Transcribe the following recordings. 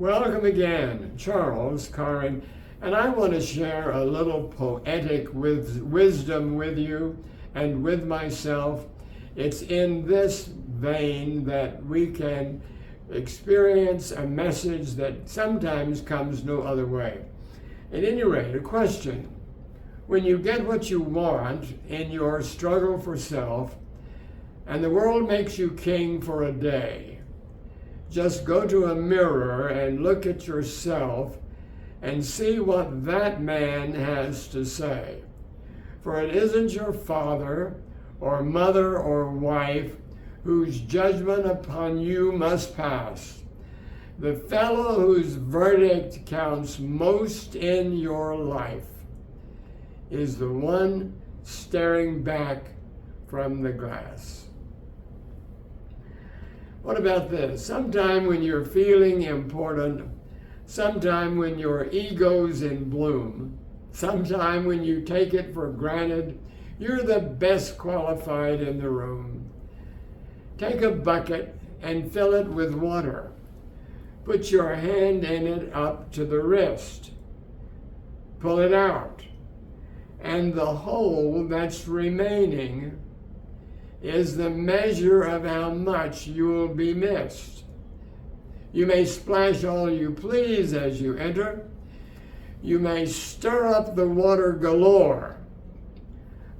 Welcome again, Charles Curran, and I want to share a little poetic wisdom with you and with myself. It's in this vein that we can experience a message that sometimes comes no other way. At any rate, a question. When you get what you want in your struggle for self, and the world makes you king for a day, just go to a mirror and look at yourself and see what that man has to say. For it isn't your father or mother or wife whose judgment upon you must pass. The fellow whose verdict counts most in your life is the one staring back from the glass. What about this? Sometime when you're feeling important, sometime when your ego's in bloom, sometime when you take it for granted you're the best qualified in the room, take a bucket and fill it with water. Put your hand in it up to the wrist. Pull it out. And the hole that's remaining is the measure of how much you will be missed. You may splash all you please as you enter. You may stir up the water galore.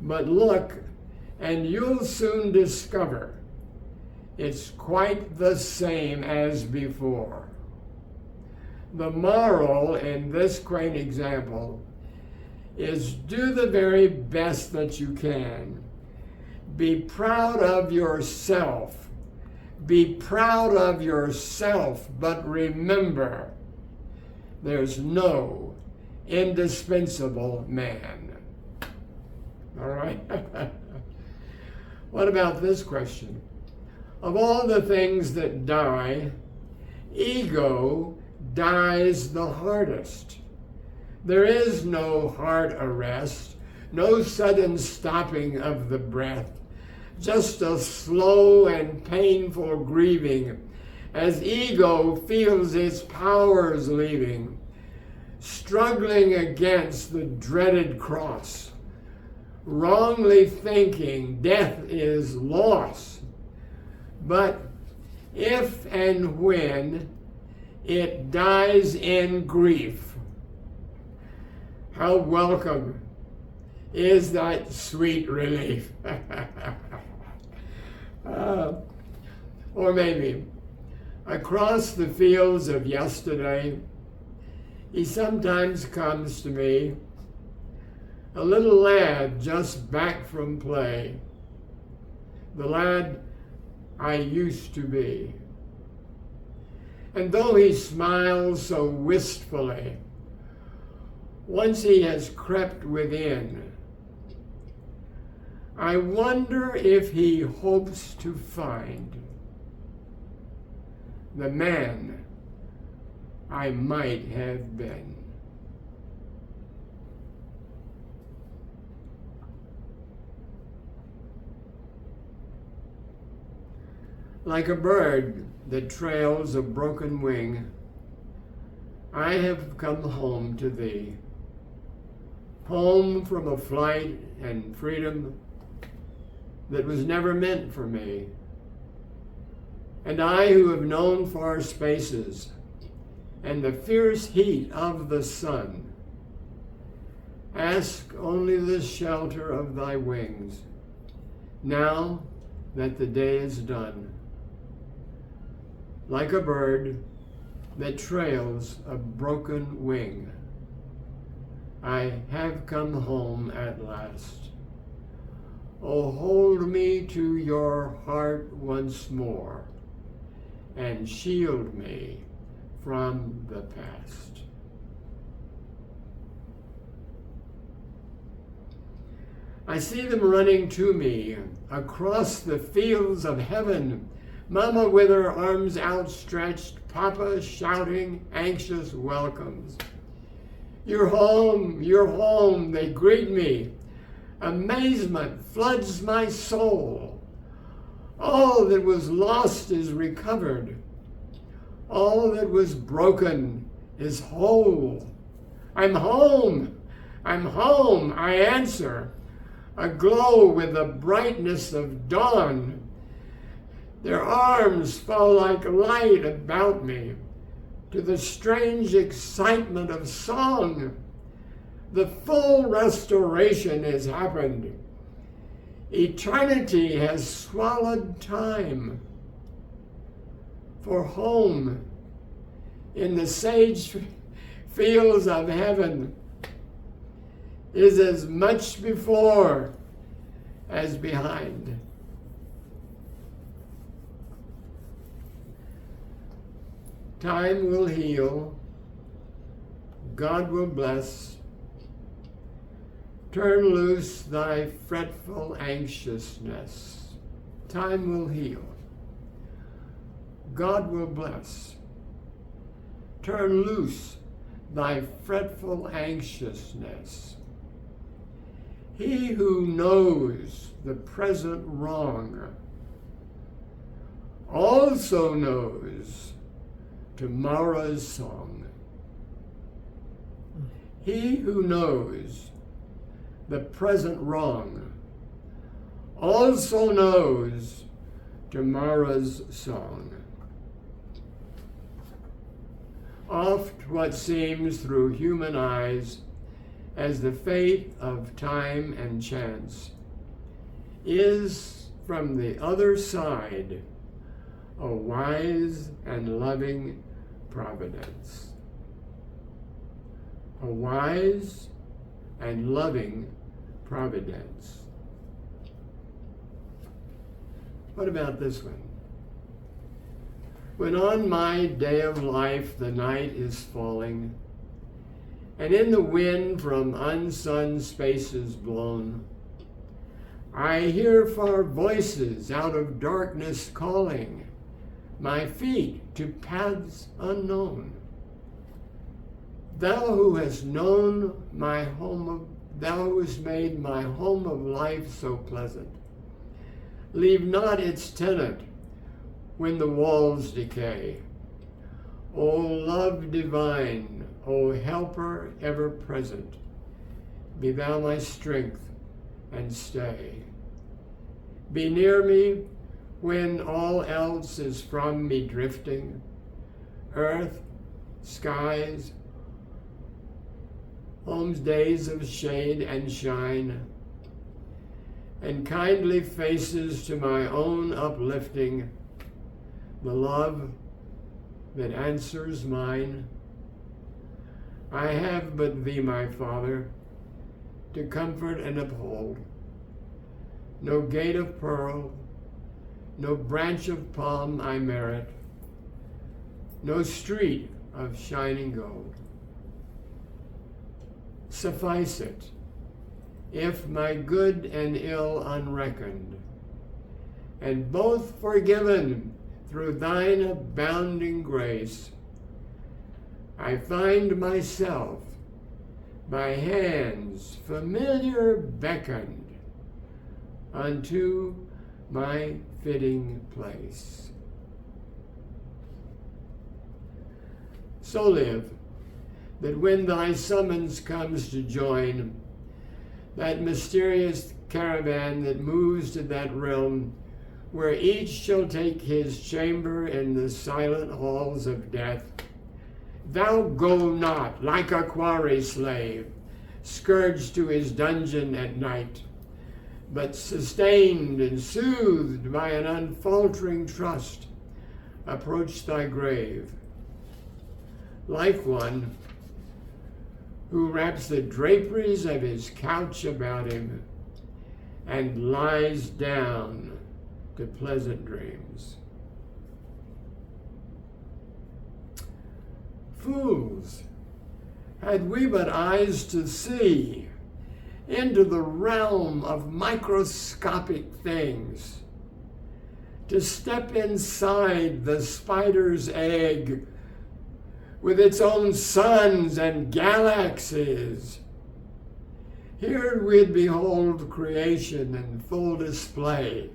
But look, and you'll soon discover it's quite the same as before. The moral in this quaint example is do the very best that you can. Be proud of yourself. Be proud of yourself, but remember, there's no indispensable man. All right? What about this question? Of all the things that die, ego dies the hardest. There is no heart arrest, no sudden stopping of the breath, just a slow and painful grieving as ego feels its powers leaving, struggling against the dreaded cross, wrongly thinking death is loss. But if and when it dies in grief, how welcome is that sweet relief. Or maybe, across the fields of yesterday, he sometimes comes to me, a little lad just back from play, the lad I used to be. And though he smiles so wistfully, once he has crept within, I wonder if he hopes to find the man I might have been. Like a bird that trails a broken wing, I have come home to thee, home from a flight and freedom that was never meant for me. And I, who have known far spaces and the fierce heat of the sun, ask only the shelter of thy wings, now that the day is done. Like a bird that trails a broken wing, I have come home at last. Oh, hold me to your heart once more and shield me from the past. I see them running to me across the fields of heaven, Mama with her arms outstretched, Papa shouting anxious welcomes. You're home, they greet me. Amazement floods my soul. All that was lost is recovered. All that was broken is whole. I'm home. I'm home, I answer, aglow with the brightness of dawn. Their arms fall like light about me to the strange excitement of song. The full restoration has happened. Eternity has swallowed time. For home in the sage fields of heaven is as much before as behind. Time will heal. God will bless. Turn loose thy fretful anxiousness. Time will heal. God will bless. Turn loose thy fretful anxiousness. He who knows the present wrong also knows tomorrow's song. He who knows the present wrong also knows tomorrow's song. Oft what seems through human eyes as the fate of time and chance is from the other side a wise and loving providence. A wise and loving providence. What about this one? When on my day of life the night is falling, and in the wind from unsunned spaces blown, I hear far voices out of darkness calling my feet to paths unknown. Thou who hast known my thou who hast made my home of life so pleasant, leave not its tenant when the walls decay. O love divine, O helper ever present, be thou my strength and stay. Be near me when all else is from me drifting, earth, skies, home's days of shade and shine, and kindly faces to my own uplifting, the love that answers mine. I have but thee, my Father, to comfort and uphold. No gate of pearl, no branch of palm I merit, no street of shining gold. Suffice it, if my good and ill unreckoned, and both forgiven through thine abounding grace, I find myself by hands familiar beckoned unto my fitting place. So live, that when thy summons comes to join that mysterious caravan that moves to that realm where each shall take his chamber in the silent halls of death, thou go not like a quarry slave, scourged to his dungeon at night, but sustained and soothed by an unfaltering trust, approach thy grave, like one who wraps the draperies of his couch about him and lies down to pleasant dreams. Fools, had we but eyes to see into the realm of microscopic things, to step inside the spider's egg with its own suns and galaxies. Here we'd behold creation in full display,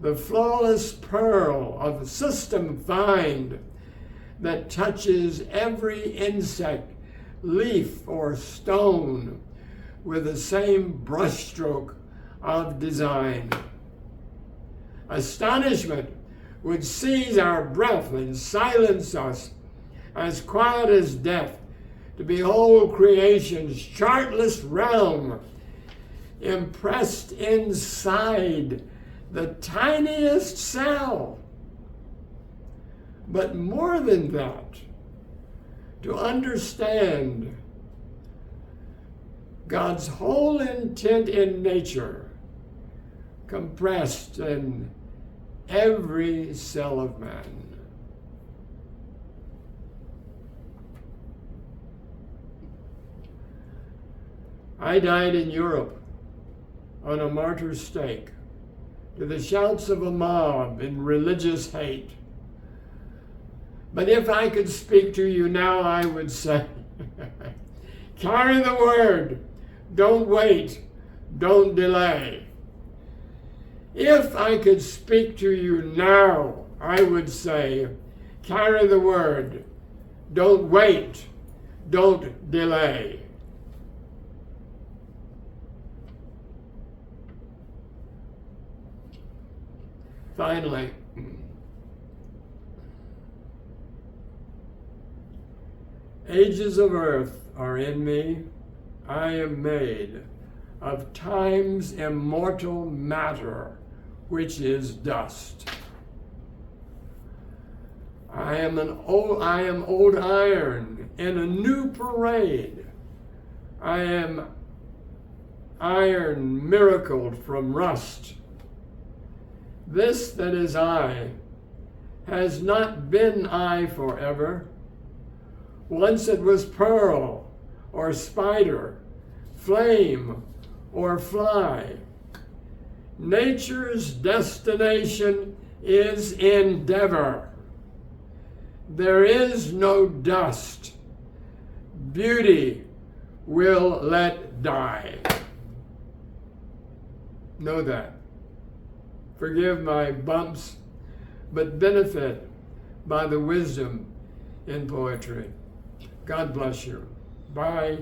the flawless pearl of system find, that touches every insect, leaf, or stone with the same brushstroke of design. Astonishment would seize our breath and silence us, as quiet as death, to behold creation's chartless realm impressed inside the tiniest cell. But more than that, to understand God's whole intent in nature compressed in every cell of man. I died in Europe on a martyr's stake to the shouts of a mob in religious hate. But if I could speak to you now, I would say, carry the word, don't wait, don't delay. If I could speak to you now, I would say, carry the word, don't wait, don't delay. Finally, ages of earth are in me. I am made of time's immortal matter, which is dust. I am old iron in a new parade. I am iron miracled from rust. This that is I has not been I forever. Once it was pearl or spider, flame or fly. Nature's destination is endeavor. There is no dust. Beauty will let die. Know that. Forgive my bumps, but benefit by the wisdom in poetry. God bless you. Bye.